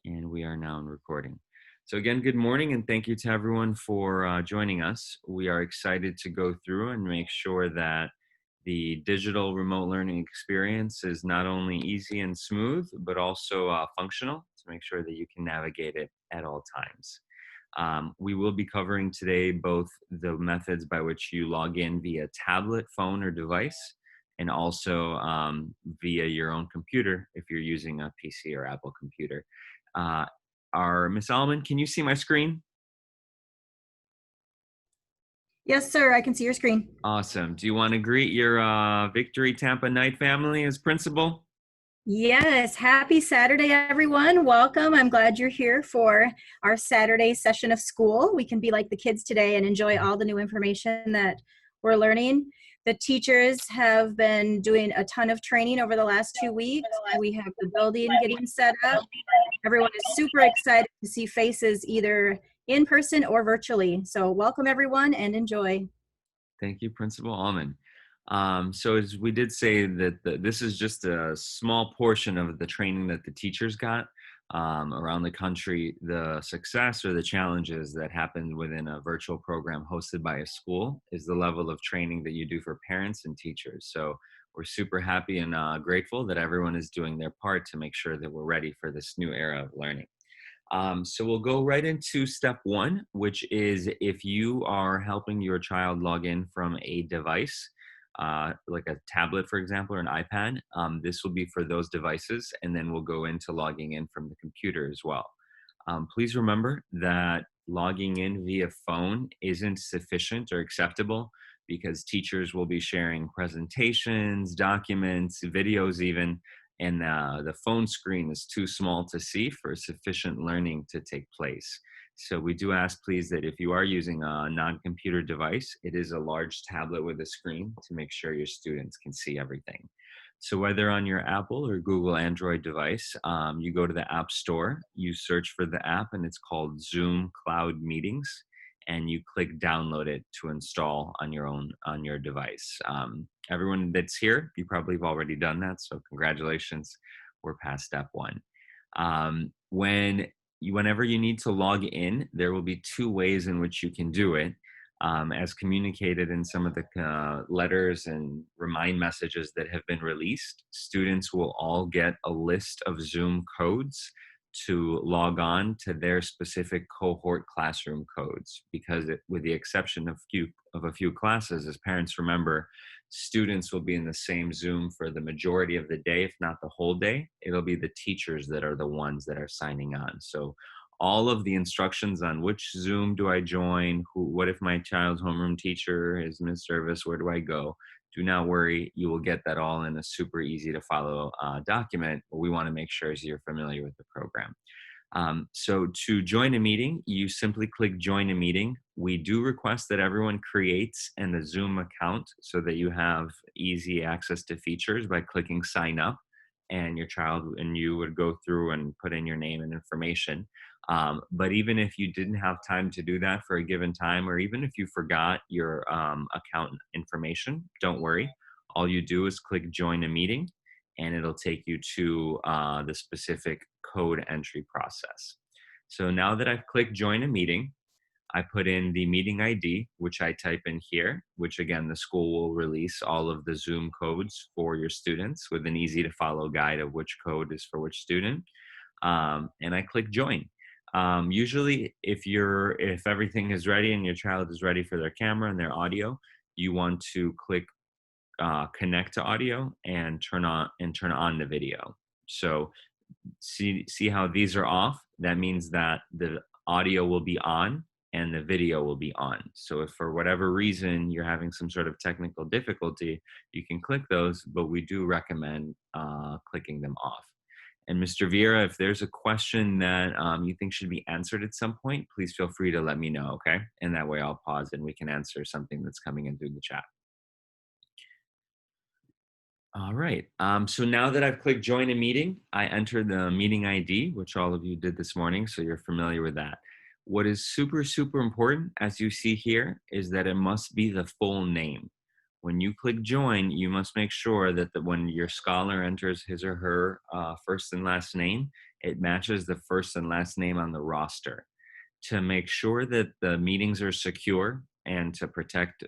And we are now in recording. So again, good morning and thank you to everyone for joining us. We are excited to go through and make sure that the digital remote learning experience is not only easy and smooth, but also functional to make sure that you can navigate it at all times. We will be covering today both the methods by which you log in via tablet, phone, or device, and also via your own computer if you're using a PC or Apple computer. Miss Alman, can you see my screen? Yes, sir. I can see your screen. Awesome. Do you want to greet your Victory Tampa Knight family as principal? Yes. Happy Saturday, everyone. Welcome. I'm glad you're here for our Saturday session of school. We can be like the kids today and enjoy all the new information that we're learning. The teachers have been doing a ton of training over the last 2 weeks. We have the building getting set up. Everyone is super excited to see faces either in person or virtually. So welcome, everyone, and enjoy. Thank you, Principal Alman. So as we did say that this is just a small portion of the training that the teachers got around the country. The success or the challenges that happen within a virtual program hosted by a school is the level of training that you do for parents and teachers. So we're super happy and grateful that everyone is doing their part to make sure that we're ready for this new era of learning. So we'll go right into step one, which is if you are helping your child log in from a device, like a tablet, for example, or an iPad, this will be for those devices, and then we'll go into logging in from the computer as well. Please remember that logging in via phone isn't sufficient or acceptable because teachers will be sharing presentations, documents, videos even, and the phone screen is too small to see for sufficient learning to take place. So we do ask, please, that if you are using a non-computer device, it is a large tablet with a screen to make sure your students can see everything. So whether on your Apple or Google Android device, you go to the App Store, you search for the app, and it's called Zoom Cloud Meetings, and you click download it to install on your device. Everyone that's here, you probably have already done that, so congratulations. We're past step one. Whenever you need to log in, there will be two ways in which you can do it. As communicated in some of the letters and remind messages that have been released, students will all get a list of Zoom codes to log on to their specific cohort classroom codes, because with the exception of a few classes, as parents remember, students will be in the same Zoom for the majority of the day, if not the whole day. It'll be the teachers that are the ones that are signing on. So all of the instructions on which Zoom do I join, what if my child's homeroom teacher is missed service, where do I go? Do not worry, you will get that all in a super easy to follow document. What we want to make sure is you're familiar with the program. So to join a meeting, you simply click join a meeting. We do request that everyone creates a Zoom account so that you have easy access to features by clicking sign up, and your child and you would go through and put in your name and information. But even if you didn't have time to do that for a given time, or even if you forgot your account information, don't worry. All you do is click join a meeting, and it'll take you to the specific code entry process. So now that I've clicked join a meeting, I put in the meeting ID, which I type in here, which again, the school will release all of the Zoom codes for your students with an easy to follow guide of which code is for which student. And I click join. Usually if everything is ready and your child is ready for their camera and their audio, you want to click connect to audio and turn on the video. So see how these are off. That means that the audio will be on and the video will be on. So if for whatever reason you're having some sort of technical difficulty, you can click those, but we do recommend clicking them off. And Mr. Vieira, if there's a question that you think should be answered at some point, please feel free to let me know, okay? And that way I'll pause and we can answer something that's coming in through the chat. All right. So now that I've clicked join a meeting, I enter the meeting ID, which all of you did this morning, so you're familiar with that. What is super, super important, as you see here, is that it must be the full name. When you click join, you must make sure that when your scholar enters his or her first and last name, it matches the first and last name on the roster. To make sure that the meetings are secure and to protect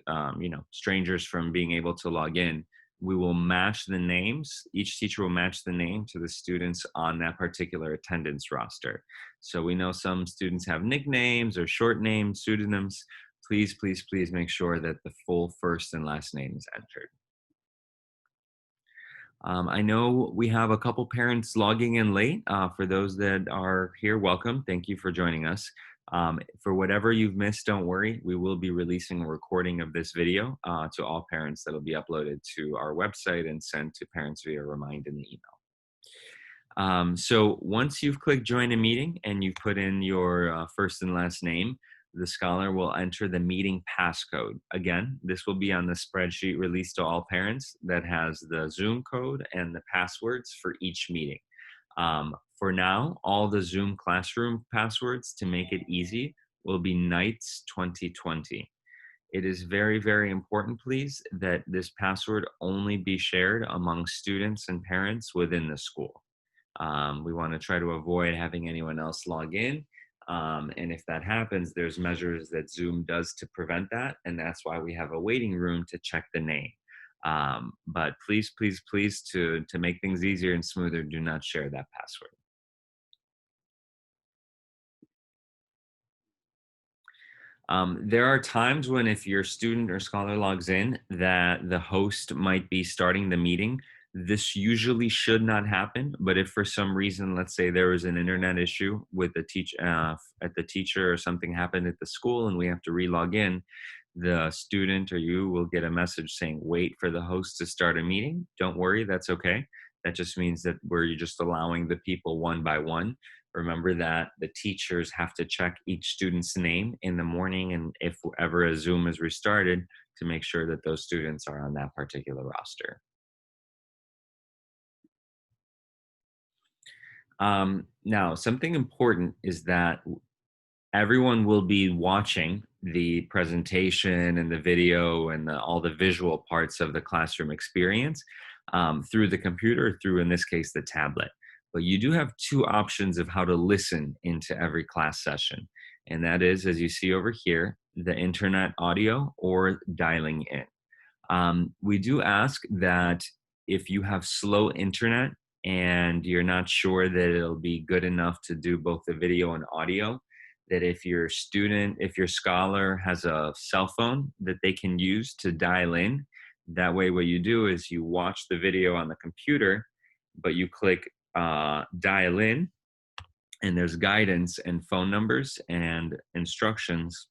strangers from being able to log in, we will match the names. Each teacher will match the name to the students on that particular attendance roster. So we know some students have nicknames or short names, pseudonyms. Please, please, please make sure that the full first and last name is entered. I know we have a couple parents logging in late. For those that are here, welcome. Thank you for joining us. For whatever you've missed, don't worry. We will be releasing a recording of this video to all parents that'll be uploaded to our website and sent to parents via remind in the email. So once you've clicked join a meeting and you put in your first and last name, the scholar will enter the meeting passcode. Again, this will be on the spreadsheet released to all parents that has the Zoom code and the passwords for each meeting. For now, all the Zoom classroom passwords, to make it easy, will be Nights 2020. It is very, very important, please, that this password only be shared among students and parents within the school. We want to try to avoid having anyone else log in. And if that happens, there's measures that Zoom does to prevent that. And that's why we have a waiting room to check the name. But please, please, please, to make things easier and smoother, do not share that password. There are times when if your student or scholar logs in that the host might be starting the meeting. This usually should not happen, but if for some reason, let's say there was an internet issue with the at the teacher or something happened at the school and we have to re-log in, the student or you will get a message saying, wait for the host to start a meeting. Don't worry, that's okay. That just means that we're just allowing the people one by one. Remember that the teachers have to check each student's name in the morning, and if ever a Zoom is restarted, to make sure that those students are on that particular roster. Now, something important is that everyone will be watching the presentation and the video and all the visual parts of the classroom experience through the computer, through, in this case, the tablet. But you do have two options of how to listen into every class session. And that is, as you see over here, the internet audio or dialing in. We do ask that if you have slow internet and you're not sure that it'll be good enough to do both the video and audio, that if your student, if your scholar has a cell phone that they can use to dial in, that way what you do is you watch the video on the computer, but you click dial in, and there's guidance and phone numbers and instructions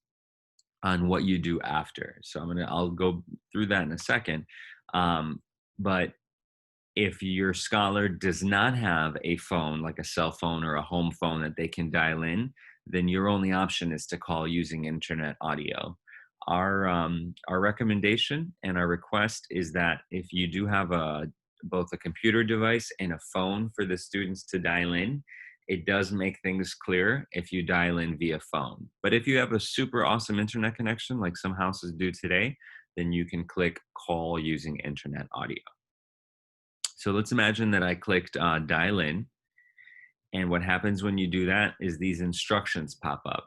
on what you do after. So I'll go through that in a second. But if your scholar does not have a phone, like a cell phone or a home phone that they can dial in, then your only option is to call using internet audio. Our recommendation and our request is that if you do have both a computer device and a phone for the students to dial in, it does make things clearer if you dial in via phone. But if you have a super awesome internet connection, like some houses do today, then you can click call using internet audio. So let's imagine that I clicked dial in. And what happens when you do that is these instructions pop up.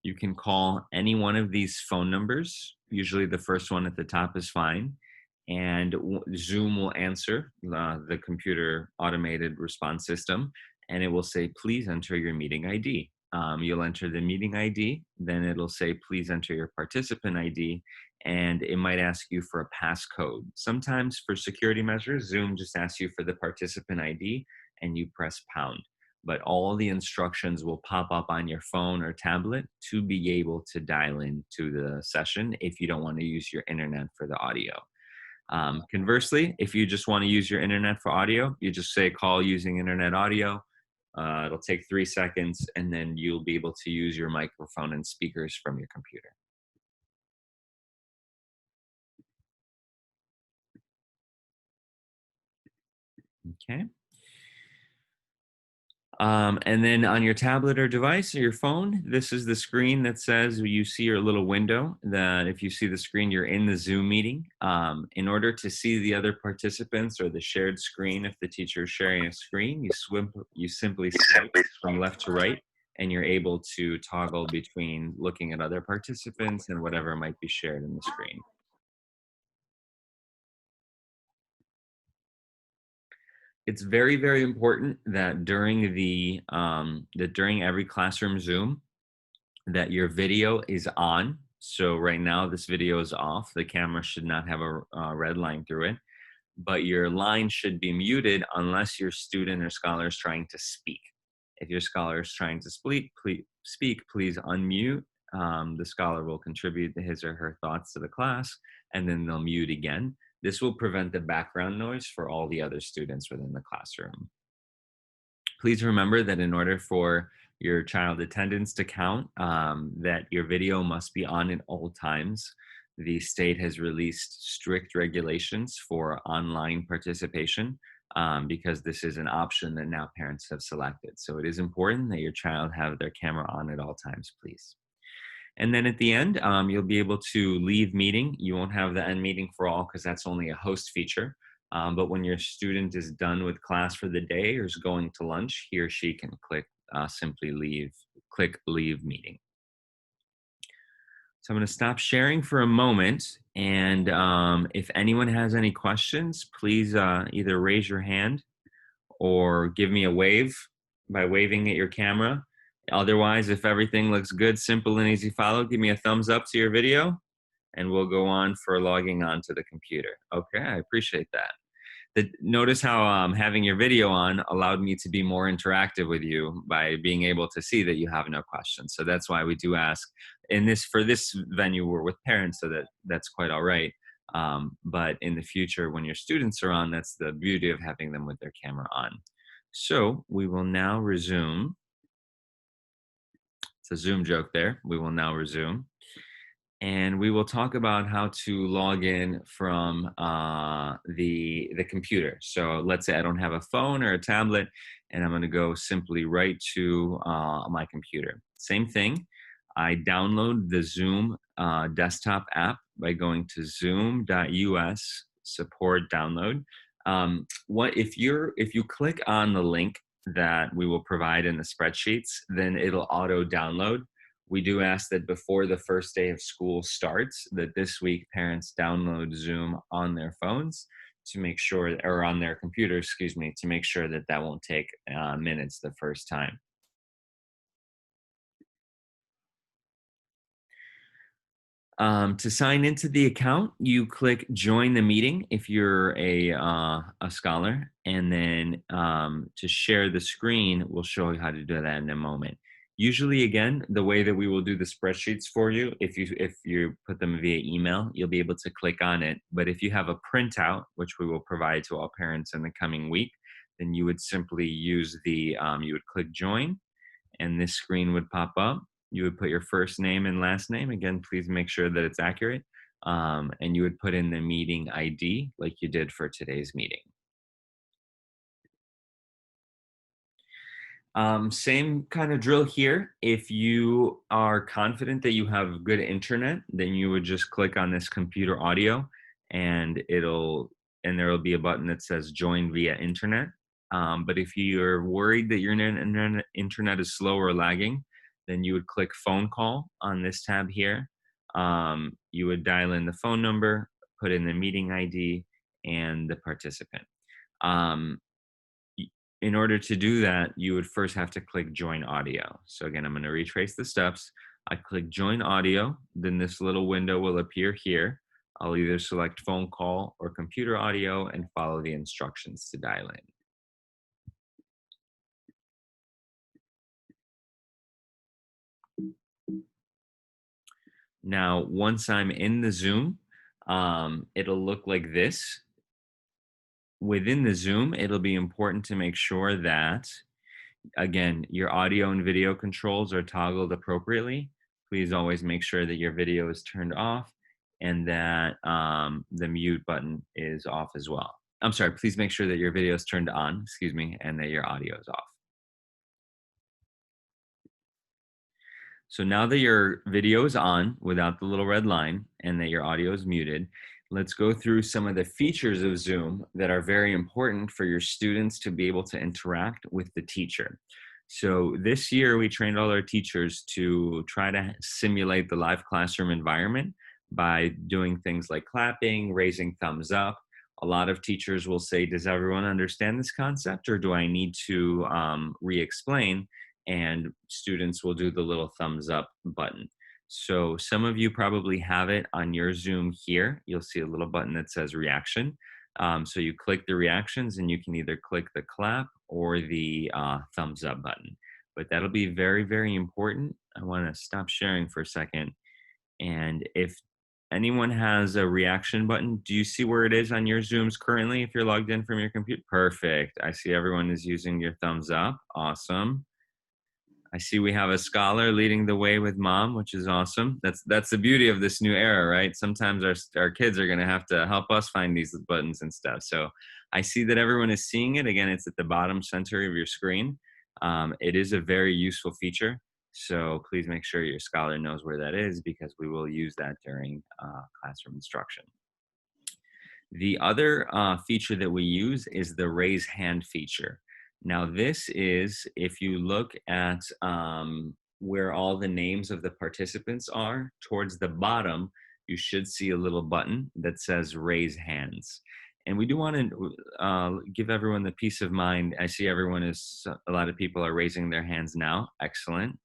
You can call any one of these phone numbers. Usually the first one at the top is fine. And Zoom will answer the computer automated response system. And it will say, please enter your meeting ID. You'll enter the meeting ID. Then it'll say, please enter your participant ID. And it might ask you for a passcode. Sometimes for security measures, Zoom just asks you for the participant ID and you press pound. But all the instructions will pop up on your phone or tablet to be able to dial into the session if you don't want to use your internet for the audio. Conversely, if you just want to use your internet for audio, you just say call using internet audio. It'll take 3 seconds, and then you'll be able to use your microphone and speakers from your computer. Okay. And then on your tablet or device or your phone, this is the screen that says you see your little window that if you see the screen, you're in the Zoom meeting. In order to see the other participants or the shared screen, if the teacher is sharing a screen, you simply swipe from left to right, and you're able to toggle between looking at other participants and whatever might be shared in the screen. It's very, very important that during every classroom Zoom, that your video is on. So right now this video is off. The camera should not have a red line through it, but your line should be muted unless your student or scholar is trying to speak. If your scholar is trying to please unmute. The scholar will contribute his or her thoughts to the class, and then they'll mute again. This will prevent the background noise for all the other students within the classroom. Please remember that in order for your child attendance to count, that your video must be on at all times. The state has released strict regulations for online participation because this is an option that now parents have selected. So it is important that your child have their camera on at all times, please. And then at the end, you'll be able to leave meeting. You won't have the end meeting for all because that's only a host feature. But when your student is done with class for the day or is going to lunch, he or she can click leave meeting. So I'm going to stop sharing for a moment. And if anyone has any questions, please either raise your hand or give me a wave by waving at your camera. Otherwise, if everything looks good, simple and easy follow, give me a thumbs up to your video and we'll go on for logging on to the computer. Okay, I appreciate that. Notice how having your video on allowed me to be more interactive with you by being able to see that you have no questions. So that's why we do ask. For this venue, we're with parents, so that's quite all right. But in the future, when your students are on, that's the beauty of having them with their camera on. So we will now resume. It's a Zoom joke there. We will now resume. And we will talk about how to log in from the computer. So let's say I don't have a phone or a tablet, and I'm going to go simply right to my computer. Same thing. I download the Zoom desktop app by going to zoom.us support download. If you click on the link that we will provide in the spreadsheets, then it'll auto download. We do ask that before the first day of school starts, that this week parents download Zoom on their phones to make sure, or on their computer, excuse me, to make sure that won't take minutes the first time. To sign into the account, you click join the meeting if you're a scholar, and then to share the screen, we'll show you how to do that in a moment. Usually, again, the way that we will do the spreadsheets for you, if you put them via email, you'll be able to click on it. But if you have a printout, which we will provide to all parents in the coming week, then you would simply use you would click join, and this screen would pop up. You would put your first name and last name. Again, please make sure that it's accurate. And you would put in the meeting ID like you did for today's meeting. Same kind of drill here. If you are confident that you have good internet, then you would just click on this computer audio and there will be a button that says join via internet. But if you're worried that your internet is slow or lagging, then you would click phone call on this tab here. You would dial in the phone number, put in the meeting ID and the participant. In order to do that, you would first have to click join audio. So again, I'm going to retrace the steps. I click join audio, then this little window will appear here. I'll either select phone call or computer audio and follow the instructions to dial in. Now, once I'm in the Zoom, it'll look like this. Within the Zoom, it'll be important to make sure that, again, your audio and video controls are toggled appropriately. Please always make sure that your video is turned off and that the mute button is off as well. I'm sorry, please make sure that your video is turned on, excuse me, and that your audio is off. So now that your video is on without the little red line and that your audio is muted, let's go through some of the features of Zoom that are very important for your students to be able to interact with the teacher. So this year we trained all our teachers to try to simulate the live classroom environment by doing things like clapping, raising thumbs up. A lot of teachers will say, does everyone understand this concept, or do I need to re-explain? And students will do the little thumbs up button. So some of you probably have it on your Zoom here. You'll see a little button that says reaction. So you click the reactions and you can either click the clap or the thumbs up button. But that'll be very, very important. I want to stop sharing for a second. And if anyone has a reaction button, do you see where it is on your Zooms currently if you're logged in from your computer? Perfect. I see everyone is using your thumbs up. Awesome. I see we have a scholar leading the way with mom, which is awesome. That's the beauty of this new era, right? Sometimes our kids are going to have to help us find these buttons and stuff. So I see that everyone is seeing it. Again, it's at the bottom center of your screen. It is a very useful feature. So please make sure your scholar knows where that is, because we will use that during classroom instruction. The other feature that we use is the raise hand feature. Now this is, if you look at where all the names of the participants are, towards the bottom, you should see a little button that says raise hands. And we do want to give everyone the peace of mind. I see a lot of people are raising their hands now. Excellent.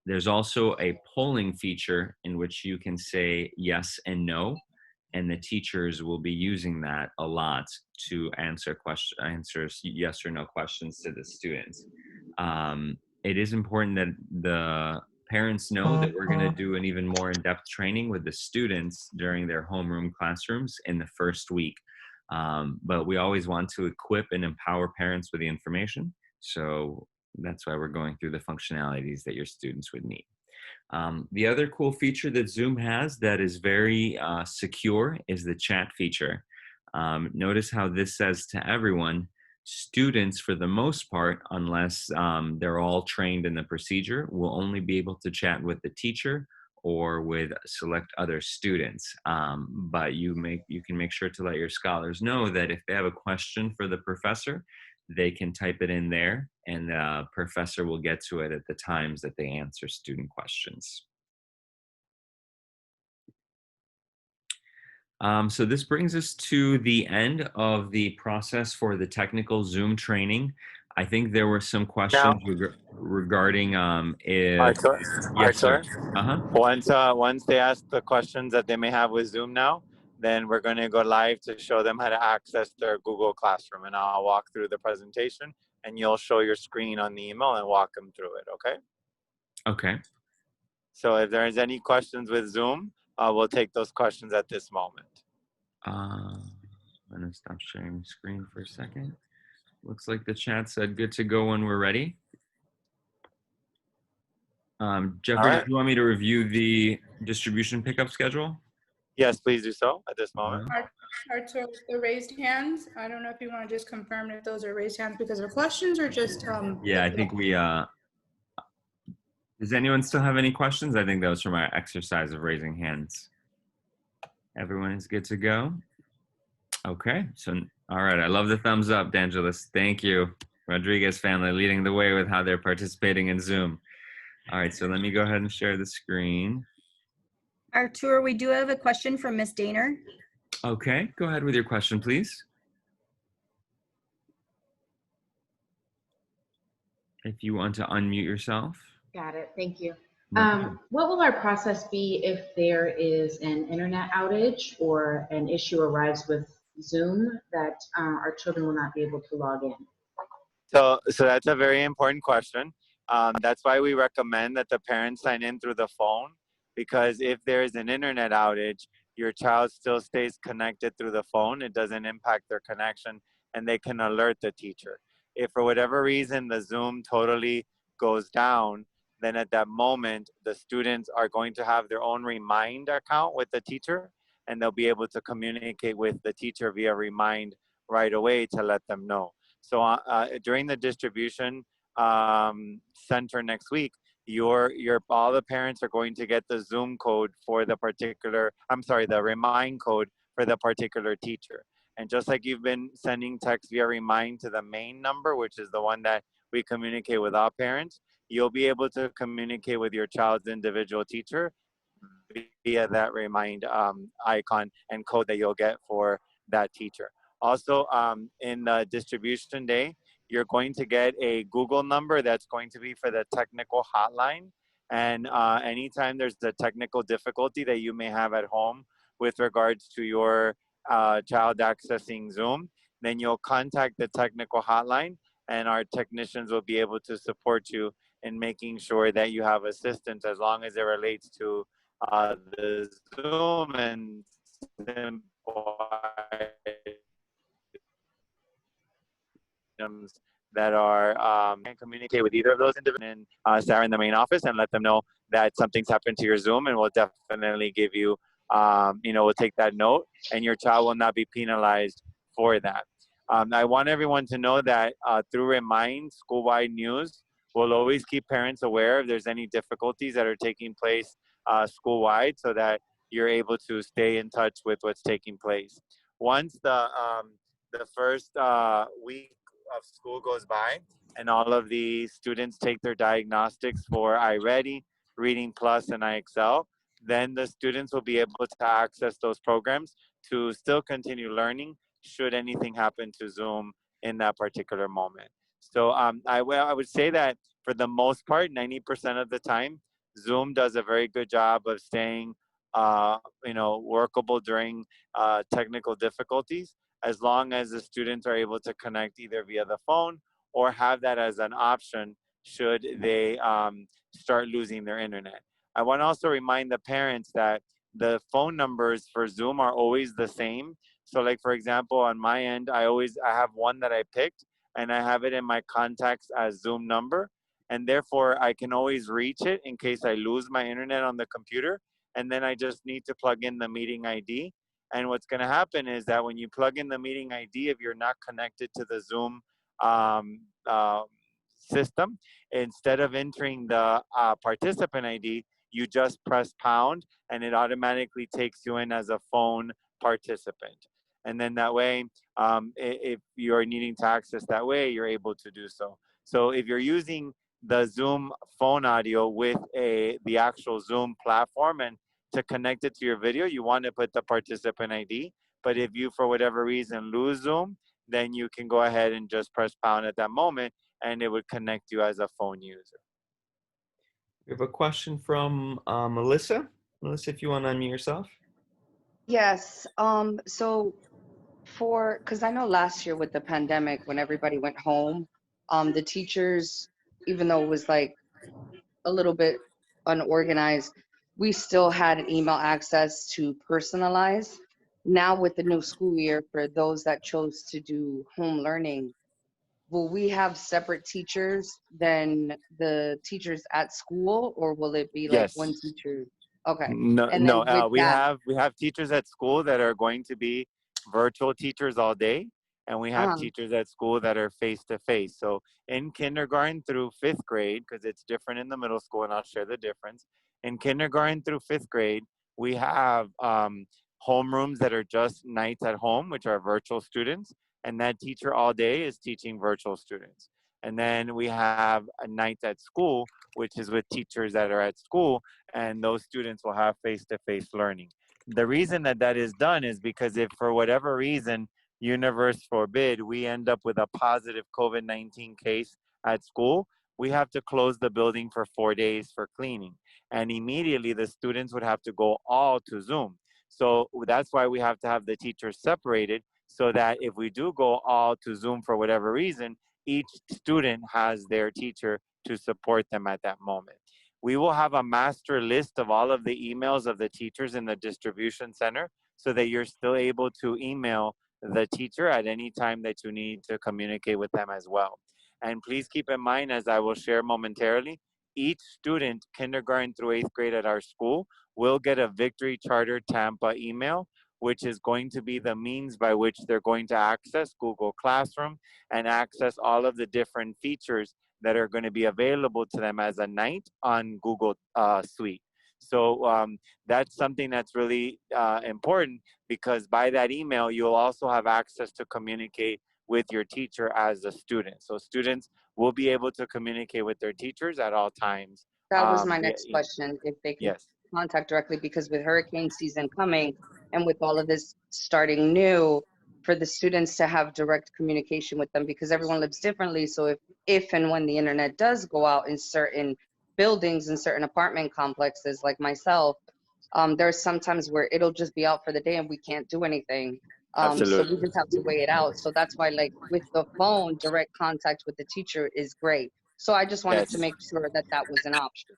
There's also a polling feature in which you can say yes and no, and the teachers will be using that a lot to answer yes or no questions to the students. It is important that the parents know that we're going to do an even more in-depth training with the students during their homeroom classrooms in the first week. But we always want to equip and empower parents with the information. So that's why we're going through the functionalities that your students would need. The other cool feature that Zoom has that is very secure is the chat feature. Notice how this says to everyone, students for the most part, unless they're all trained in the procedure, will only be able to chat with the teacher or with select other students. But you can make sure to let your scholars know that if they have a question for the professor, they can type it in there and the professor will get to it at the times that they answer student questions. So this brings us to the end of the process for the technical Zoom training. I think there were some questions regarding if, yes, sir. Arthur, once they ask the questions that they may have with Zoom now, then we're going to go live to show them how to access their Google Classroom, and I'll walk through the presentation and you'll show your screen on the email and walk them through it. Okay. Okay. So if there's any questions with Zoom, we'll take those questions at this moment. I'm going to stop sharing the screen for a second. Looks like the chat said good to go when we're ready. Jeffrey, Right. do you want me to review the distribution pickup schedule? Yes, please do so at this moment. Arthur, the raised hands, I don't know if you want to just confirm if those are raised hands because of questions or just yeah, I think we does anyone still have any questions? I think that was from our exercise of raising hands. Everyone is good to go. Okay, so all right, I love the thumbs up, D'Angelis. Thank you. Rodriguez family leading the way with how they're participating in Zoom. All right, so let me go ahead and share the screen. Artur, we do have a question from Miss Daner. Okay, go ahead with your question, please. If you want to unmute yourself. Got it, thank you. No What will our process be if there is an internet outage or an issue arrives with Zoom that our children will not be able to log in? So that's a very important question. That's why we recommend that the parents sign in through the phone, because if there is an internet outage, your child still stays connected through the phone. It doesn't impact their connection and they can alert the teacher. If for whatever reason the Zoom totally goes down, then at that moment, the students are going to have their own Remind account with the teacher, and they'll be able to communicate with the teacher via Remind right away to let them know. So during the distribution center next week, all the parents are going to get the Zoom code for the particular, I'm sorry, the remind code for the particular teacher. And just like you've been sending text via remind to the main number, which is the one that we communicate with all parents, you'll be able to communicate with your child's individual teacher via that remind icon and code that you'll get for that teacher. Also, in the distribution day, you're going to get a Google number that's going to be for the technical hotline. And anytime there's a technical difficulty that you may have at home with regards to your child accessing Zoom, then you'll contact the technical hotline and our technicians will be able to support you in making sure that you have assistance as long as it relates to the Zoom and simple items that are can communicate with either of those individuals and Sarah in the main office and let them know that something's happened to your Zoom, and we'll definitely give you, we'll take that note, and your child will not be penalized for that. I want everyone to know that through Remind School-Wide News, we'll always keep parents aware if there's any difficulties that are taking place school-wide, so that you're able to stay in touch with what's taking place. Once the first week of school goes by and all of the students take their diagnostics for iReady, Reading Plus, and iExcel, then the students will be able to access those programs to still continue learning should anything happen to Zoom in that particular moment. So I would say that for the most part, 90% of the time, Zoom does a very good job of staying workable during technical difficulties, as long as the students are able to connect either via the phone or have that as an option should they start losing their internet. I want to also remind the parents that the phone numbers for Zoom are always the same. So like, for example, on my end, I have one that I picked and I have it in my contacts as Zoom number. And therefore I can always reach it in case I lose my internet on the computer. And then I just need to plug in the meeting ID. And what's going to happen is that when you plug in the meeting ID, if you're not connected to the Zoom system, instead of entering the participant ID, you just press pound and it automatically takes you in as a phone participant. And then that way, if you're needing to access that way, you're able to do so. So if you're using the Zoom phone audio with the actual Zoom platform and to connect it to your video, you want to put the participant ID. But if you, for whatever reason, lose Zoom, then you can go ahead and just press pound at that moment and it would connect you as a phone user. We have a question from Melissa. Melissa, if you want to unmute yourself. Yes. So because I know last year with the pandemic, when everybody went home, the teachers, even though it was like a little bit unorganized, we still had email access to personalize. Now with the new school year, for those that chose to do home learning, will we have separate teachers than the teachers at school, or will it be like one Yes. teacher? Okay. No, And then with we that, have teachers at school that are going to be virtual teachers all day, and we have teachers at school that are face to face. So in kindergarten through 5th grade, because it's different in the middle school, and I'll share the difference. In kindergarten through 5th grade, we have homerooms that are just nights at home, which are virtual students, and that teacher all day is teaching virtual students. And then we have a night at school, which is with teachers that are at school, and those students will have face-to-face learning. The reason that that is done is because if for whatever reason, universe forbid, we end up with a positive COVID-19 case at school, we have to close the building for 4 days for cleaning. And immediately the students would have to go all to Zoom. So that's why we have to have the teachers separated, so that if we do go all to Zoom for whatever reason, each student has their teacher to support them at that moment. We will have a master list of all of the emails of the teachers in the distribution center, so that you're still able to email the teacher at any time that you need to communicate with them as well. And please keep in mind, as I will share momentarily, each student, kindergarten through 8th grade at our school, will get a Victory Charter Tampa email, which is going to be the means by which they're going to access Google Classroom and access all of the different features that are going to be available to them as a night on Google Suite. So that's something that's really important, because by that email, you'll also have access to communicate with your teacher as a student. So students will be able to communicate with their teachers at all times. That was my Via next email. question, if they can Yes. contact directly, because with hurricane season coming and with all of this starting new, for the students to have direct communication with them, because everyone lives differently. So if and when the internet does go out in certain buildings and certain apartment complexes like myself, there's sometimes where it'll just be out for the day and we can't do anything. So we Absolutely. just have to weigh it out. So that's why, like with the phone, direct contact with the teacher is great. So I just wanted to Yes. make sure that that was an option.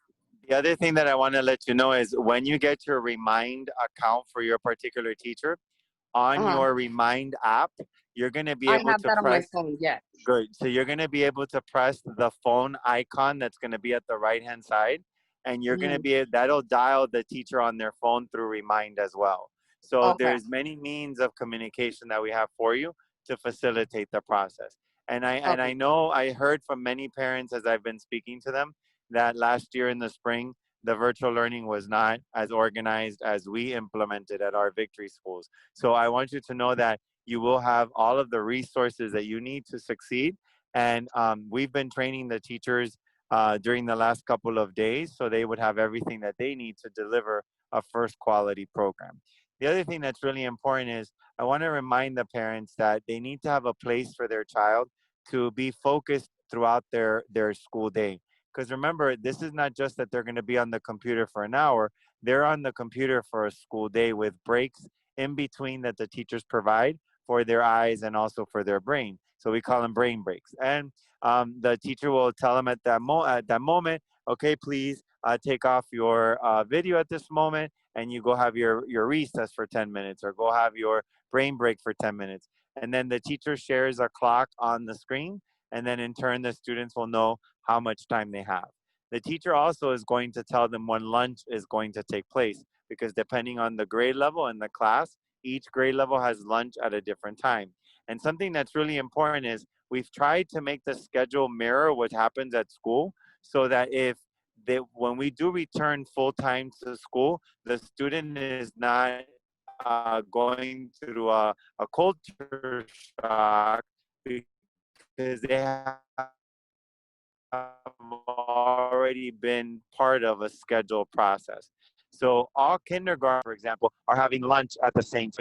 The other thing that I want to let you know is when you get your Remind account for your particular teacher, on Uh-huh. your Remind app, you're going to be I able have to that on my press. phone, yes. Good. So you're going to be able to press the phone icon that's going to be at the right-hand side, and you're going to Mhm. be, that'll dial the teacher on their phone through Remind as well. So Okay. there's many means of communication that we have for you to facilitate the process. And I Okay. know I heard from many parents as I've been speaking to them that last year in the spring, the virtual learning was not as organized as we implemented at our Victory schools. So I want you to know that you will have all of the resources that you need to succeed. And we've been training the teachers during the last couple of days, so they would have everything that they need to deliver a first quality program. The other thing that's really important is I want to remind the parents that they need to have a place for their child to be focused throughout their school day. Because remember, this is not just that they're going to be on the computer for an hour, they're on the computer for a school day with breaks in between that the teachers provide for their eyes and also for their brain. So we call them brain breaks. And the teacher will tell them at that moment, okay, please take off your video at this moment, and you go have your recess for 10 minutes, or go have your brain break for 10 minutes. And then the teacher shares a clock on the screen, and then in turn, the students will know how much time they have. The teacher also is going to tell them when lunch is going to take place, because depending on the grade level and the class, each grade level has lunch at a different time. And something that's really important is we've tried to make the schedule mirror what happens at school, so that when we do return full time to school, the student is not going through a culture shock, because they have already been part of a scheduled process. So all kindergarten, for example, are having lunch at the same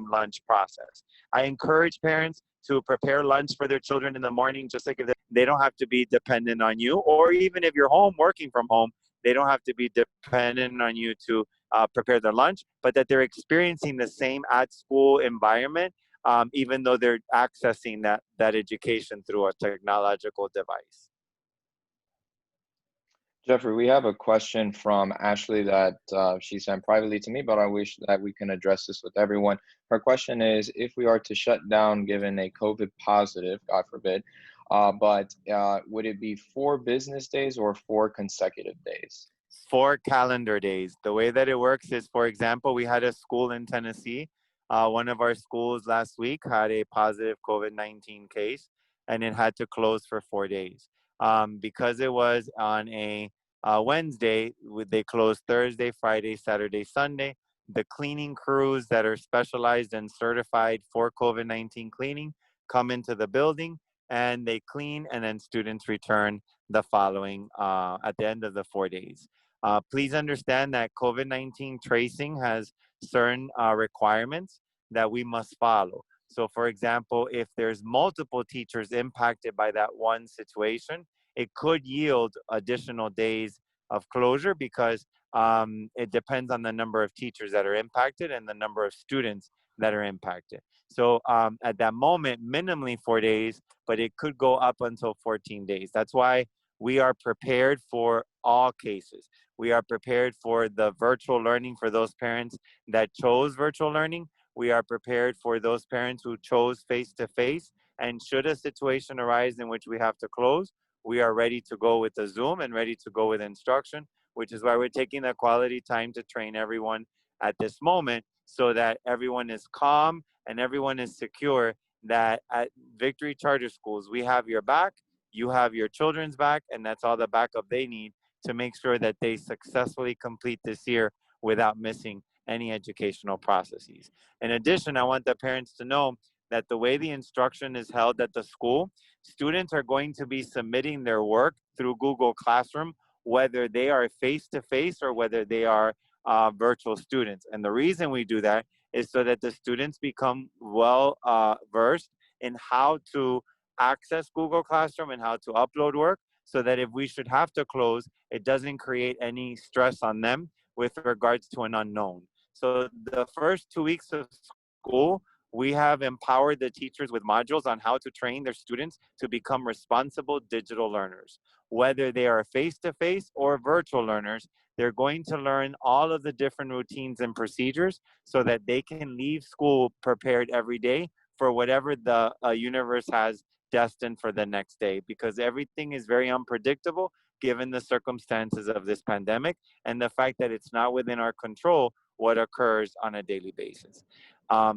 lunch process. I encourage parents to prepare lunch for their children in the morning, just like if they don't have to be dependent on you, or even if you're home working from home, they don't have to be dependent on you to prepare their lunch, but that they're experiencing the same at school environment, even though they're accessing that education through a technological device. Jeffrey, we have a question from Ashley that she sent privately to me, but I wish that we can address this with everyone. Her question is, if we are to shut down given a COVID positive, God forbid, would it be 4 business days or 4 consecutive days? 4 calendar days. The way that it works is, for example, we had a school in Tennessee. One of our schools last week had a positive COVID-19 case, and it had to close for 4 days. Because it was on a Wednesday, they closed Thursday, Friday, Saturday, Sunday. The cleaning crews that are specialized and certified for COVID-19 cleaning come into the building and they clean, and then students return the following at the end of the 4 days. Please understand that COVID-19 tracing has certain requirements that we must follow. So for example, if there's multiple teachers impacted by that one situation, it could yield additional days of closure, because it depends on the number of teachers that are impacted and the number of students that are impacted. So at that moment, minimally 4 days, but it could go up until 14 days. That's why we are prepared for all cases. We are prepared for the virtual learning for those parents that chose virtual learning. We are prepared for those parents who chose face-to-face. And should a situation arise in which we have to close, we are ready to go with the Zoom and ready to go with instruction, which is why we're taking the quality time to train everyone at this moment, so that everyone is calm and everyone is secure that at Victory Charter Schools, we have your back, you have your children's back, and that's all the backup they need to make sure that they successfully complete this year without missing any educational processes. In addition, I want the parents to know that the way the instruction is held at the school, students are going to be submitting their work through Google Classroom, whether they are face-to-face or whether they are virtual students. And the reason we do that is so that the students become well versed in how to access Google Classroom and how to upload work, so that if we should have to close, it doesn't create any stress on them with regards to an unknown. So the first 2 weeks of school, we have empowered the teachers with modules on how to train their students to become responsible digital learners. Whether they are face-to-face or virtual learners, they're going to learn all of the different routines and procedures so that they can leave school prepared every day for whatever the universe has destined for the next day, because everything is very unpredictable given the circumstances of this pandemic and the fact that it's not within our control what occurs on a daily basis.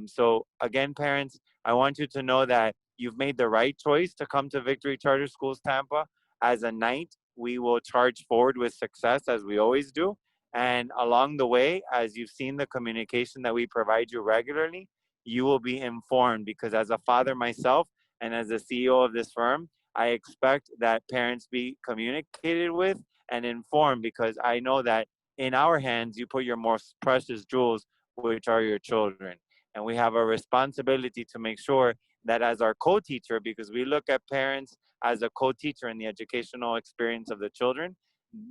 So again, parents, I want you to know that you've made the right choice to come to Victory Charter Schools Tampa. As a Knight, we will charge forward with success as we always do. And along the way, as you've seen the communication that we provide you regularly, you will be informed, because as a father myself and as the CEO of this firm, I expect that parents be communicated with and informed, because I know that in our hands, you put your most precious jewels, which are your children. And we have a responsibility to make sure that as our co-teacher, because we look at parents as a co-teacher in the educational experience of the children,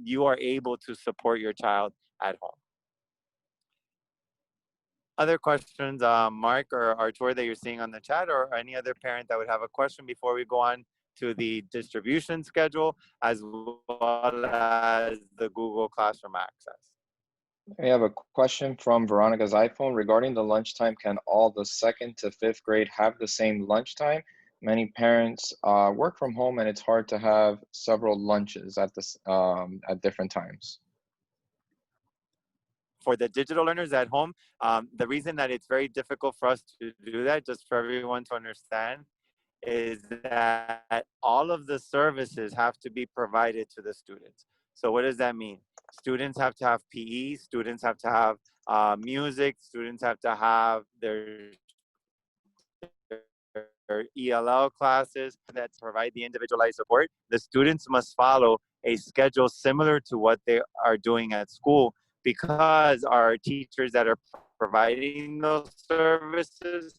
you are able to support your child at home. Other questions, Mark or Artur, that you're seeing on the chat, or any other parent that would have a question before we go on to the distribution schedule, as well as the Google Classroom access? I have a question from Veronica's iPhone regarding the lunchtime. Can all the 2nd to 5th grade have the same lunchtime? Many parents work from home, and it's hard to have several lunches at different times. For the digital learners at home, the reason that it's very difficult for us to do that, just for everyone to understand, is that all of the services have to be provided to the students. So what does that mean? Students have to have PE, students have to have music, students have to have their ELL classes that provide the individualized support. The students must follow a schedule similar to what they are doing at school, because our teachers that are providing those services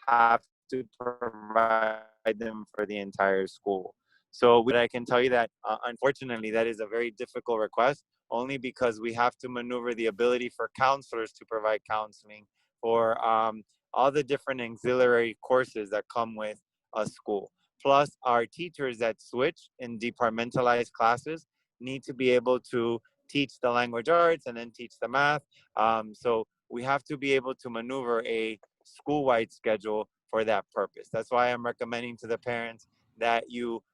have to provide them for the entire school. So what I can tell you that unfortunately that is a very difficult request, only because we have to maneuver the ability for counselors to provide counseling for all the different auxiliary courses that come with a school. Plus, our teachers that switch in departmentalized classes need to be able to teach the language arts and then teach the math. So we have to be able to maneuver a school-wide schedule for that purpose. That's why I'm recommending to the parents that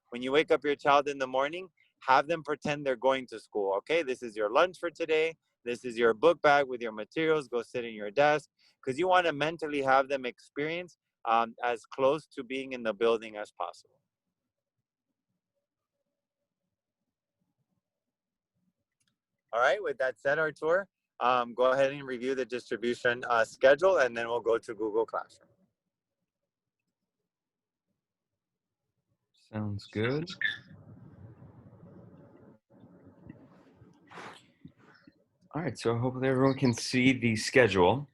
when you wake up your child in the morning, have them pretend they're going to school. Okay, this is your lunch for today. This is your book bag with your materials. Go sit in your desk, because you want to mentally have them experience as close to being in the building as possible. All right, with that said, Artur, go ahead and review the distribution schedule, and then we'll go to Google Classroom. Sounds good. All right, so hopefully everyone can see the schedule.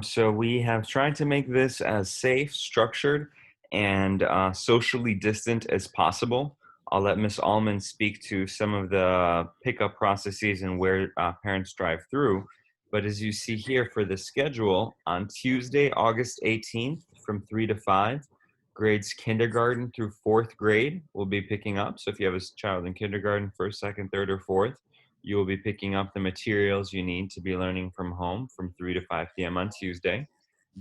So we have tried to make this as safe, structured, and socially distant as possible. I'll let Ms. Allman speak to some of the pickup processes and where parents drive through. But as you see here for the schedule, on Tuesday, August 18th from 3 to 5, grades kindergarten through 4th grade will be picking up. So if you have a child in kindergarten, 1st, 2nd, 3rd, or 4th, you will be picking up the materials you need to be learning from home from 3 to 5 p.m. on Tuesday.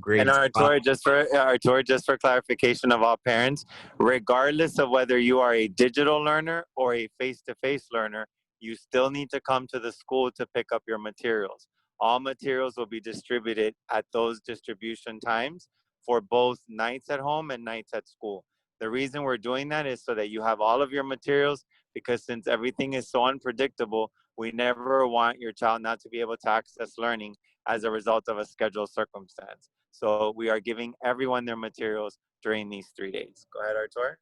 And Artur, just for clarification of all parents, regardless of whether you are a digital learner or a face-to-face learner, you still need to come to the school to pick up your materials. All materials will be distributed at those distribution times for both nights at home and nights at school. The reason we're doing that is so that you have all of your materials, because since everything is so unpredictable, we never want your child not to be able to access learning as a result of a scheduled circumstance. So we are giving everyone their materials during these 3 days. Go ahead, Artur.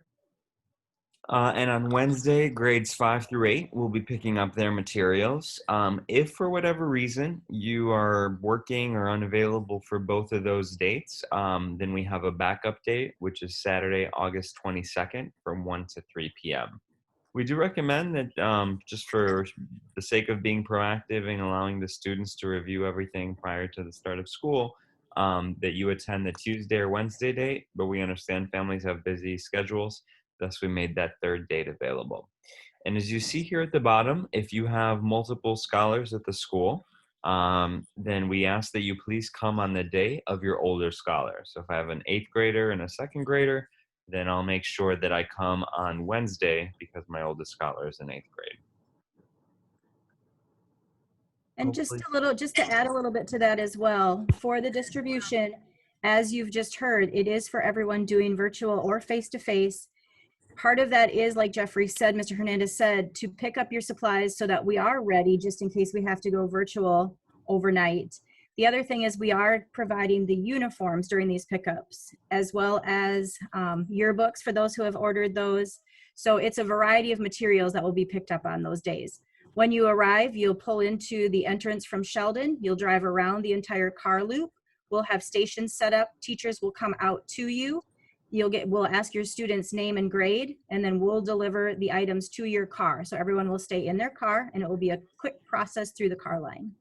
And on Wednesday, grades 5 through 8 will be picking up their materials. If for whatever reason you are working or unavailable for both of those dates, then we have a backup date, which is Saturday, August 22nd from 1 to 3 p.m. We do recommend that just for the sake of being proactive and allowing the students to review everything prior to the start of school, that you attend the Tuesday or Wednesday date, but we understand families have busy schedules. Thus, we made that third date available. And as you see here at the bottom, if you have multiple scholars at the school, then we ask that you please come on the day of your older scholar. So if I have an 8th grader and a 2nd grader, then I'll make sure that I come on Wednesday because my oldest scholar is in 8th grade. And just to add a little bit to that as well, for the distribution, as you've just heard, it is for everyone doing virtual or face-to-face. Part of that is, like Jeffrey said, Mr. Hernandez said, to pick up your supplies so that we are ready just in case we have to go virtual overnight. The other thing is we are providing the uniforms during these pickups, as well as yearbooks for those who have ordered those. So it's a variety of materials that will be picked up on those days. When you arrive, you'll pull into the entrance from Sheldon. You'll drive around the entire car loop. We'll have stations set up. Teachers will come out to you. We'll ask your student's name and grade, and then we'll deliver the items to your car. So everyone will stay in their car, and it will be a quick process through the car line.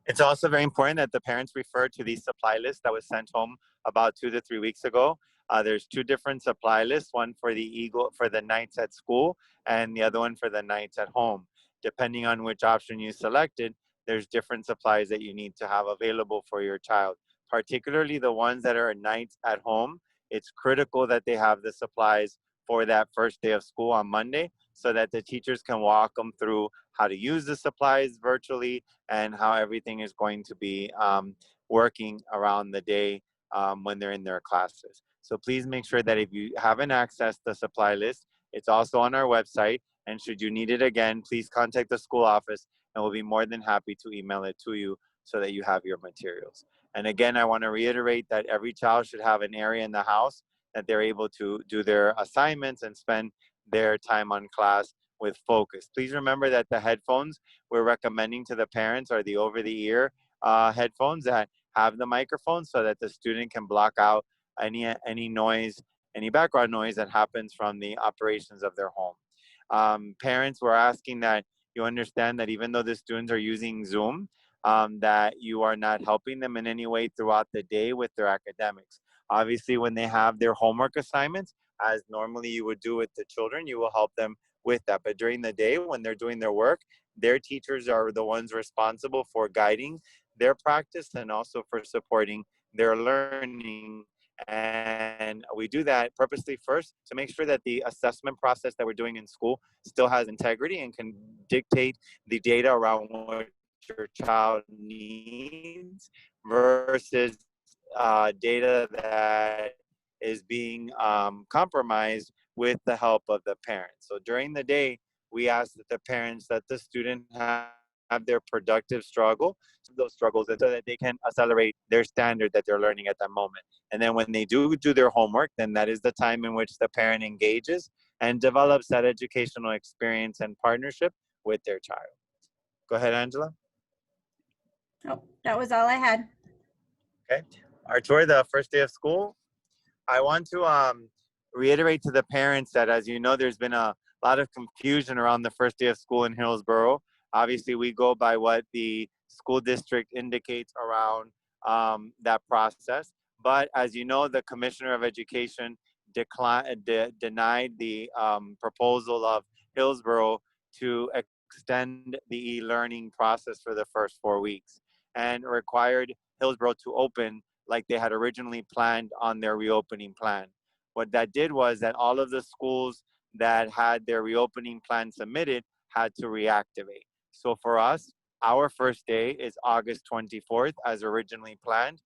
It's also very important that the parents refer to the supply list that was sent home about 2 to 3 weeks ago. There's 2 different supply lists, one for the nights at school and the other one for the nights at home. Depending on which option you selected, there's different supplies that you need to have available for your child. Particularly the ones that are nights at home, it's critical that they have the supplies for that first day of school on Monday so that the teachers can walk them through how to use the supplies virtually and how everything is going to be working around the day when they're in their classes. So please make sure that if you haven't accessed the supply list, it's also on our website. And should you need it again, please contact the school office and we'll be more than happy to email it to you so that you have your materials. And again, I want to reiterate that every child should have an area in the house that they're able to do their assignments and spend their time on class with focus. Please remember that the headphones we're recommending to the parents are the over-the-ear headphones that have the microphone so that the student can block out any noise, any background noise that happens from the operations of their home. Parents were asking that you understand that even though the students are using Zoom, that you are not helping them in any way throughout the day with their academics. Obviously, when they have their homework assignments, as normally you would do with the children, you will help them with that. But during the day, when they're doing their work, their teachers are the ones responsible for guiding their practice and also for supporting their learning. And we do that purposely first to make sure that the assessment process that we're doing in school still has integrity and can dictate the data around what your child needs versus data that is being compromised with the help of the parents. So during the day, we ask that the parents let the student have their productive struggle, those struggles, so that they can accelerate their standard that they're learning at that moment. And then when they do their homework, then that is the time in which the parent engages and develops that educational experience and partnership with their child. Go ahead, Angela. Oh, that was all I had. Okay. Artur, the first day of school, I want to reiterate to the parents that, as you know, there's been a lot of confusion around the first day of school in Hillsborough. Obviously, we go by what the school district indicates around that process. But as you know, the Commissioner of Education denied the proposal of Hillsborough to extend the e-learning process for the first 4 weeks and required Hillsborough to open like they had originally planned on their reopening plan. What that did was that all of the schools that had their reopening plan submitted had to reactivate. So for us, our first day is August 24th as originally planned.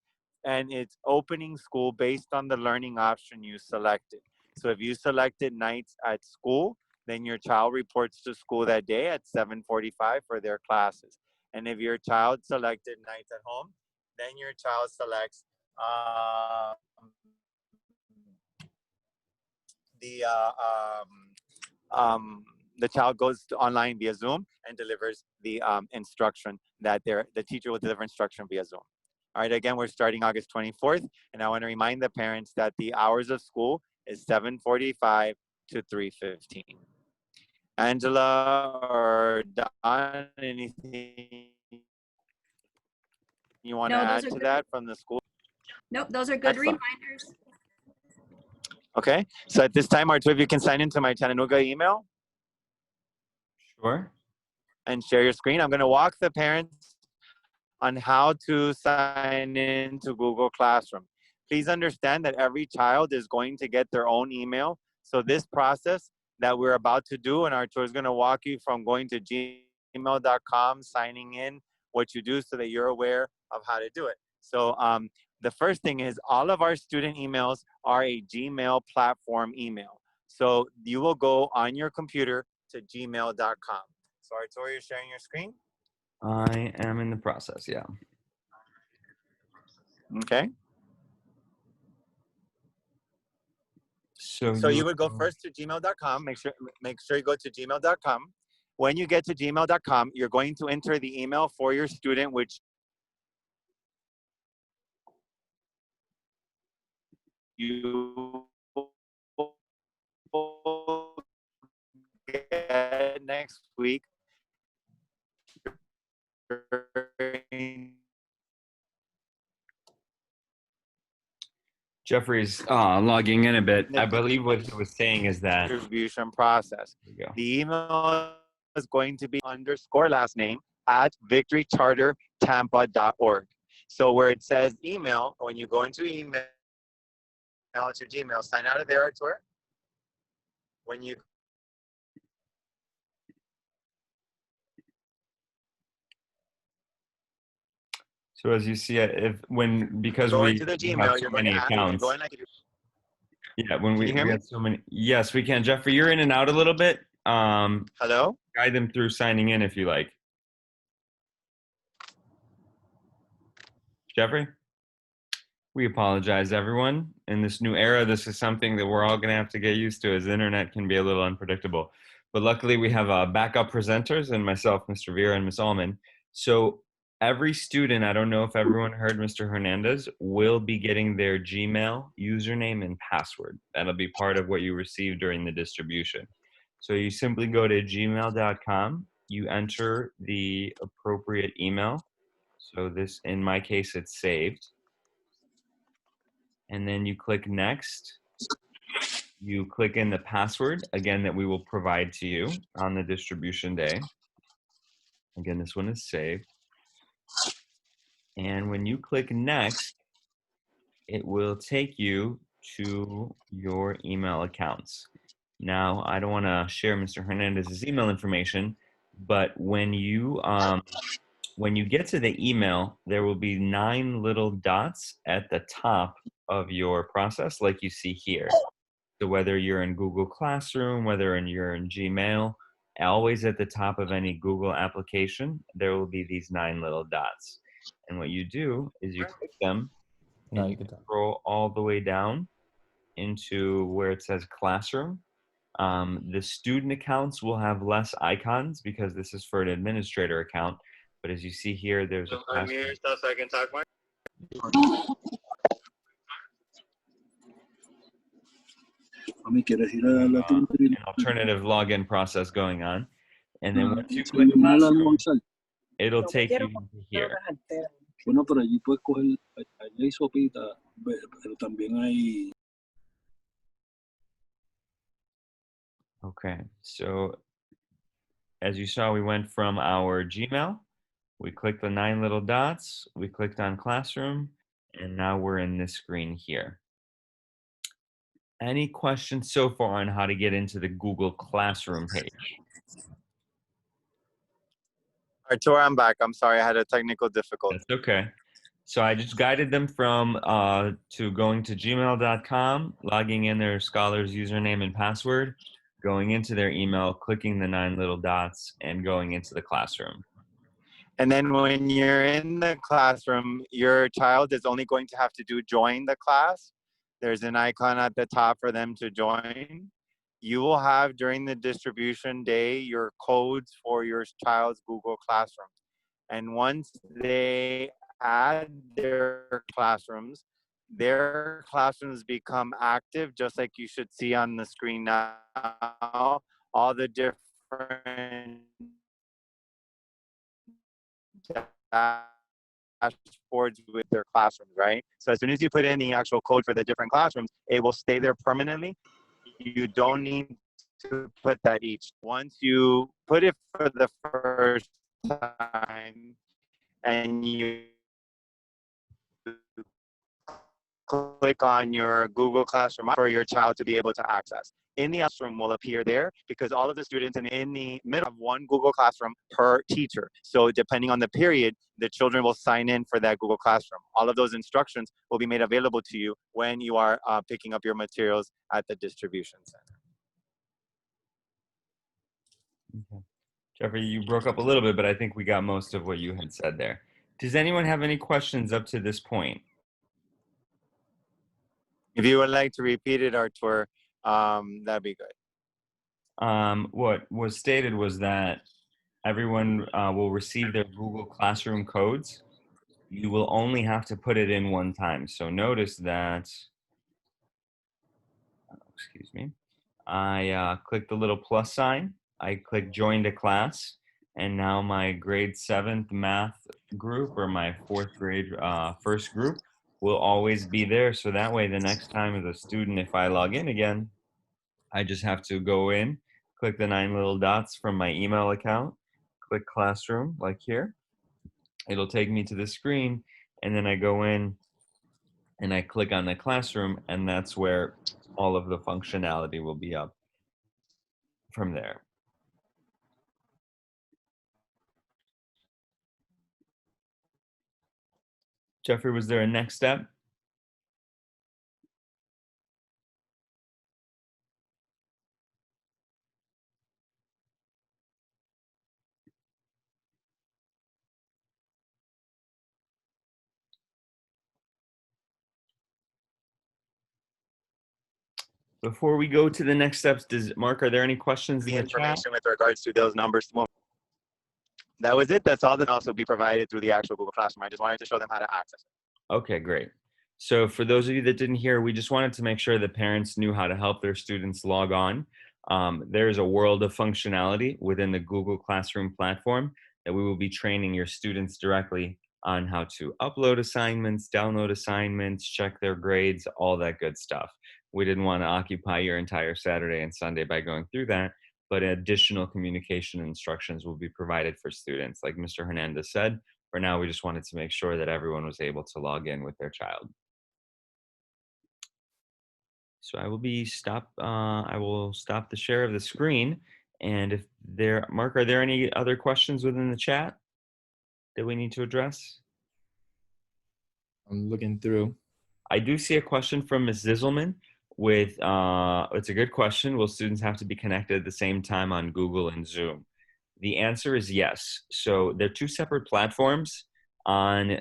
and it's opening school based on the learning option you selected. So if you selected nights at school, then your child reports to school that day at 7:45 for their classes. And if your child selected nights at home, then your child selects the the child goes online via Zoom and delivers the instruction that the teacher will deliver instruction via Zoom. All right, again, we're starting August 24th, and I want to remind the parents that the hours of school is 7:45 to 3:15. Angela or Don, anything you want to No, those add are to good. that from the school? Nope, those are good Excellent. reminders. Okay, so at this time, Artur, if you can sign into my Chattanooga email Sure. and share your screen. I'm going to walk the parents on how to sign into Google Classroom. Please understand that every child is going to get their own email. So this process that we're about to do, and Artur is going to walk you from going to gmail.com, signing in, what you do so that you're aware of how to do it. So the first thing is all of our student emails are a Gmail platform email. So you will go on your computer to gmail.com. So Artur, you're sharing your screen? I am in the process, yeah. Okay. So So you would go first to gmail.com. Make sure you go to gmail.com. When you get to gmail.com, you're going to enter the email for your student, which you will get next week. Jeffrey's logging in a bit. The I believe what he was saying is that, distribution process. there we go. The email is going to be underscore last name at victorychartertampa.org. So where it says email, when you go into email, it's your Gmail, sign out of there, Artur. When you So as you see, because go we into the have Gmail, so you're going many to add, when you go accounts. in, like, Yeah, when can you hear we me? have so many. Yes, we can. Jeffrey, you're in and out a little bit. Hello? Guide them through signing in if you like. Jeffrey? We apologize, everyone. In this new era, this is something that we're all going to have to get used to, as the internet can be a little unpredictable. But luckily, we have backup presenters and myself, Mr. Vera, and Ms. Allman. So every student, I don't know if everyone heard Mr. Hernandez, will be getting their Gmail username and password. That'll be part of what you receive during the distribution. So you simply go to gmail.com, you enter the appropriate email. So this, in my case, it's saved. And then you click next. You click in the password, again, that we will provide to you on the distribution day. Again, this one is saved. And when you click next, it will take you to your email accounts. Now, I don't want to share Mr. Hernandez's email information, but when you get to the email, there will be 9 little dots at the top of your process, like you see here. So whether you're in Google Classroom, whether you're in Gmail, always at the top of any Google application, there will be these 9 little dots. And what you do is you click them and you scroll all the way down into where it says Classroom. The student accounts will have less icons because this is for an administrator account. But as you see here, there's a Unmute yourself so I can talk more. an alternative login process going on. And then once you click Classroom, it'll take you into here. Bueno, pero allí puedes coger, allí hay sopita, pero también hay. Okay, so as you saw, we went from our Gmail, we clicked the 9 little dots, we clicked on Classroom, and now we're in this screen here. Any questions so far on how to get into the Google Classroom page? Artur, I'm back. I'm sorry, I had a technical difficulty. That's okay. So I just guided them from to going to gmail.com, logging in their Scholars username and password, going into their email, clicking the 9 little dots, and going into the classroom. And then when you're in the classroom, your child is only going to have to do join the class. There's an icon at the top for them to join. You will have during the distribution day your codes for your child's Google Classroom. And once they add their classrooms become active, just like you should see on the screen now. All the different dashboards with their classrooms, right? So as soon as you put in the actual code for the different classrooms, it will stay there permanently. You don't need to put that each. Once you put it for the first time and you click on your Google Classroom for your child to be able to access. In the classroom will appear there because all of the students in the middle have one Google Classroom per teacher. So depending on the period, the children will sign in for that Google Classroom. All of those instructions will be made available to you when you are picking up your materials at the distribution center. Okay. Jeffrey, you broke up a little bit, but I think we got most of what you had said there. Does anyone have any questions up to this point? If you would like to repeat it, Artur, that'd be good. What was stated was that everyone will receive their Google Classroom codes. You will only have to put it in one time. So notice that, excuse me, I click the little plus sign. I click join to class. And now my grade 7th math group or my 4th grade first group will always be there. So that way, the next time as a student, if I log in again, I just have to go in, click the 9 little dots from my email account, click classroom like here. It'll take me to the screen, and then I go in and I click on the classroom, and that's where all of the functionality will be up from there. Jeffrey, was there a next step? Before we go to the next steps, Mark, are there any questions in the chat? Information with regards to those numbers. That was it. That's all that also be provided through the actual Google Classroom. I just wanted to show them how to access it. Okay, great. So for those of you that didn't hear, we just wanted to make sure that parents knew how to help their students log on. There's a world of functionality within the Google Classroom platform that we will be training your students directly on how to upload assignments, download assignments, check their grades, all that good stuff. We didn't want to occupy your entire Saturday and Sunday by going through that, but additional communication instructions will be provided for students. Like Mr. Hernandez said, for now, we just wanted to make sure that everyone was able to log in with their child. So I will stop the share of the screen. And if there, Mark, are there any other questions within the chat that we need to address? I'm looking through. I do see a question from Ms. Zizelman with, it's a good question. Will students have to be connected at the same time on Google and Zoom? The answer is yes. So they're two separate platforms. On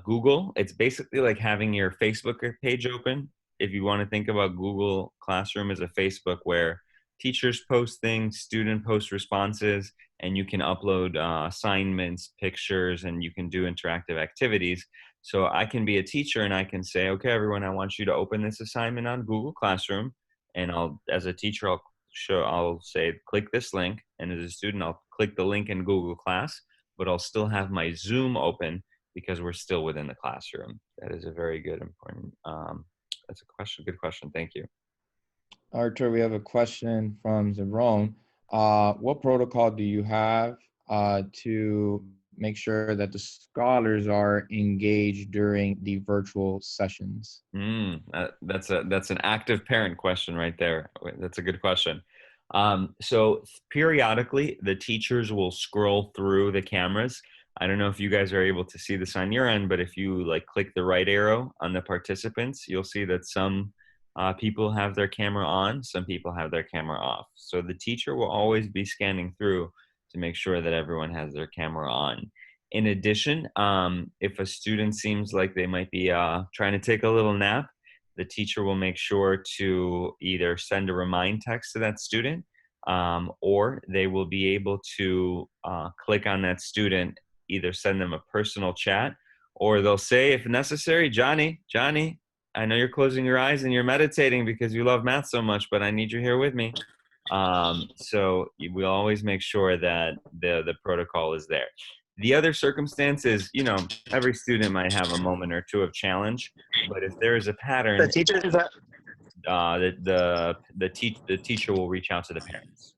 Google, it's basically like having your Facebook page open. If you want to think about Google Classroom as a Facebook where teachers post things, student post responses, and you can upload assignments, pictures, and you can do interactive activities. So I can be a teacher and I can say, okay, everyone, I want you to open this assignment on Google Classroom. And as a teacher, I'll say, click this link. And as a student, I'll click the link in Google Class, but I'll still have my Zoom open because we're still within the classroom. That is a very good, important, that's a question, good question, thank you. Arthur, we have a question from Zerone. What protocol do you have to make sure that the scholars are engaged during the virtual sessions? That's an active parent question right there. That's a good question. So periodically, the teachers will scroll through the cameras. I don't know if you guys are able to see this on your end, but if you like click the right arrow on the participants, you'll see that some people have their camera on, some people have their camera off. So the teacher will always be scanning through to make sure that everyone has their camera on. In addition, if a student seems like they might be trying to take a little nap, the teacher will make sure to either send a remind text to that student, or they will be able to click on that student, either send them a personal chat, or they'll say, if necessary, Johnny, I know you're closing your eyes and you're meditating because you love math so much, but I need you here with me. So we'll always make sure that the protocol is there. The other circumstance is, you know, every student might have a moment or two of challenge, but if there is a pattern, The teachers the teacher will reach out to the parents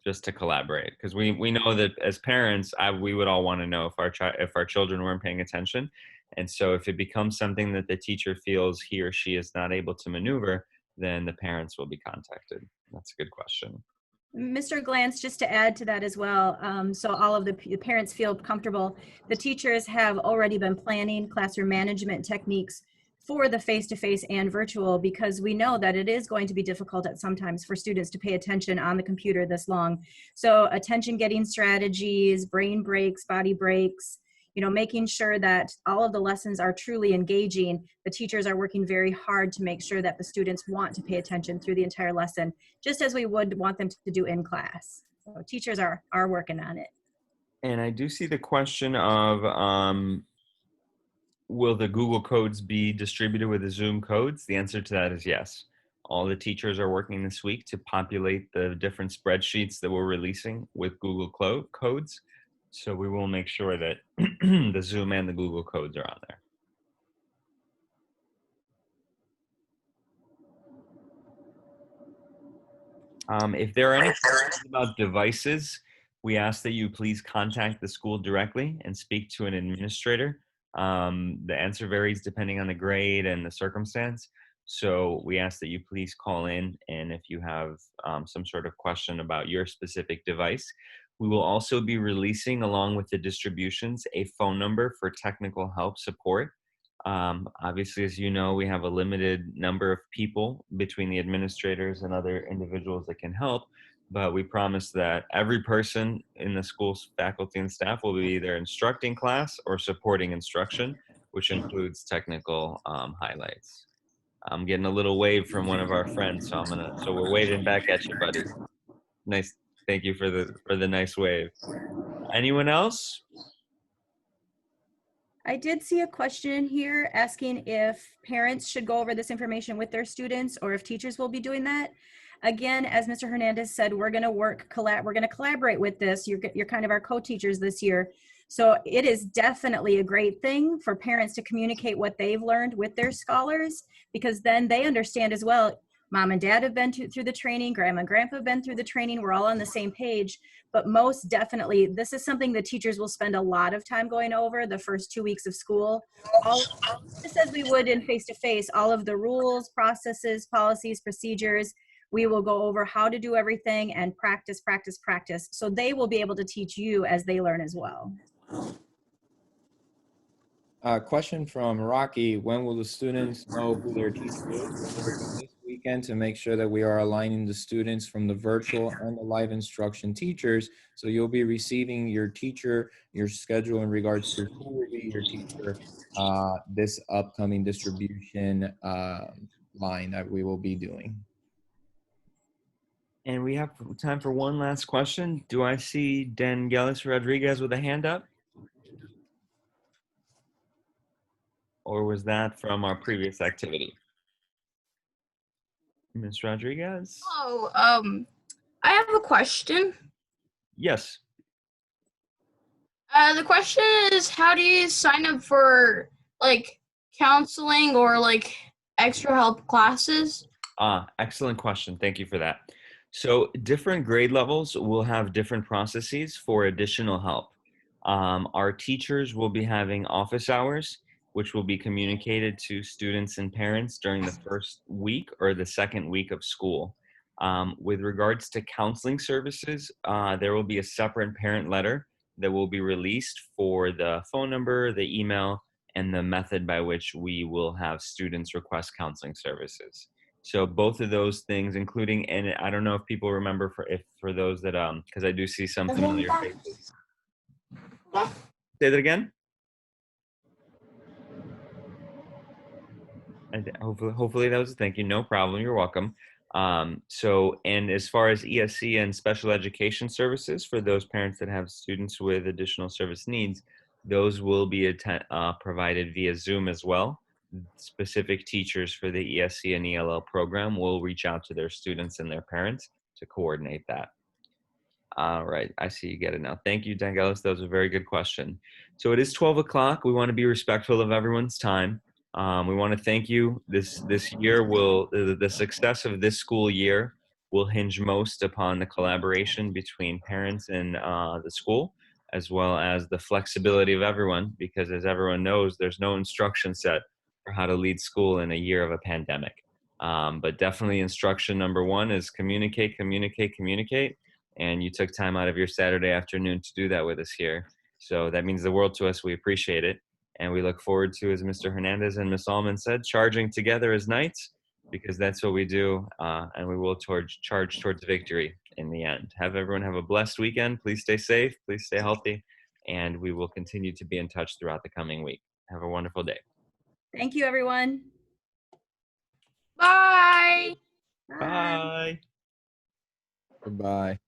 just to collaborate, because we know that as parents, we would all want to know if our children weren't paying attention, and so if it becomes something that the teacher feels he or she is not able to maneuver, then the parents will be contacted. That's a good question. Mr. Glantz, just to add to that as well, so all of the parents feel comfortable, the teachers have already been planning classroom management techniques for the face-to-face and virtual, because we know that it is going to be difficult at sometimes for students to pay attention on the computer this long. So attention getting strategies, brain breaks, body breaks, you know, making sure that all of the lessons are truly engaging. The teachers are working very hard to make sure that the students want to pay attention through the entire lesson, just as we would want them to do in class. So teachers are working on it. And I do see the question of, will the Google codes be distributed with the Zoom codes? The answer to that is yes. All the teachers are working this week to populate the different spreadsheets that we're releasing with Google codes. So we will make sure that the Zoom and the Google codes are on there. If there are any questions about devices, we ask that you please contact the school directly and speak to an administrator. The answer varies depending on the grade and the circumstance. So we ask that you please call in, and if you have some sort of question about your specific device. We will also be releasing, along with the distributions, a phone number for technical help support. Obviously, as you know, we have a limited number of people between the administrators and other individuals that can help, but we promise that every person in the school's faculty and staff will be either instructing class or supporting instruction, which includes technical highlights. I'm getting a little wave from one of our friends, so we're waving back at you, buddy. Nice. Thank you for the nice wave. Anyone else? I did see a question here asking if parents should go over this information with their students or if teachers will be doing that. Again, as Mr. Hernandez said, we're going to collaborate with this. You're kind of our co-teachers this year. So it is definitely a great thing for parents to communicate what they've learned with their scholars, because then they understand as well. Mom and dad have been through the training, grandma and grandpa have been through the training, we're all on the same page. But most definitely, this is something the teachers will spend a lot of time going over the first 2 weeks of school. Just as we would in face-to-face, all of the rules, processes, policies, procedures, we will go over how to do everything and practice. So they will be able to teach you as they learn as well. Question from Rocky: when will the students know who their teacher is? We're working this weekend to make sure that we are aligning the students from the virtual and the live instruction teachers. So you'll be receiving your teacher, your schedule in regards to who will be your teacher, this upcoming distribution line that we will be doing. And we have time for one last question. Do I see Dangelis Rodriguez with a hand up? Or was that from our previous activity? Ms. Rodriguez? Oh, I have a question. Yes. The question is, how do you sign up for like counseling or like extra help classes? Excellent question. Thank you for that. So different grade levels will have different processes for additional help. Our teachers will be having office hours, which will be communicated to students and parents during the first week or the second week of school. With regards to counseling services, there will be a separate parent letter that will be released for the phone number, the email, and the method by which we will have students request counseling services. So both of those things, including, and I don't know if people remember for those that, because I do see some familiar faces. Say that again. And hopefully that was a thank you. No problem. You're welcome. So, and as far as ESC and special education services for those parents that have students with additional service needs, those will be provided via Zoom as well. Specific teachers for the ESC and ELL program will reach out to their students and their parents to coordinate that. All right, I see you get it now. Thank you, Dangelis. That was a very good question. So it is 12 o'clock. We want to be respectful of everyone's time. We want to thank you. This year the success of this school year will hinge most upon the collaboration between parents and the school, as well as the flexibility of everyone, because as everyone knows, there's no instruction set for how to lead school in a year of a pandemic. But definitely instruction number one is communicate, communicate, communicate. And you took time out of your Saturday afternoon to do that with us here. So that means the world to us. We appreciate it. And we look forward to, as Mr. Hernandez and Ms. Allman said, charging together as knights, because that's what we do. And we will charge towards victory in the end. Everyone have a blessed weekend. Please stay safe. Please stay healthy. And we will continue to be in touch throughout the coming week. Have a wonderful day. Thank you, everyone. Bye. Bye. Goodbye.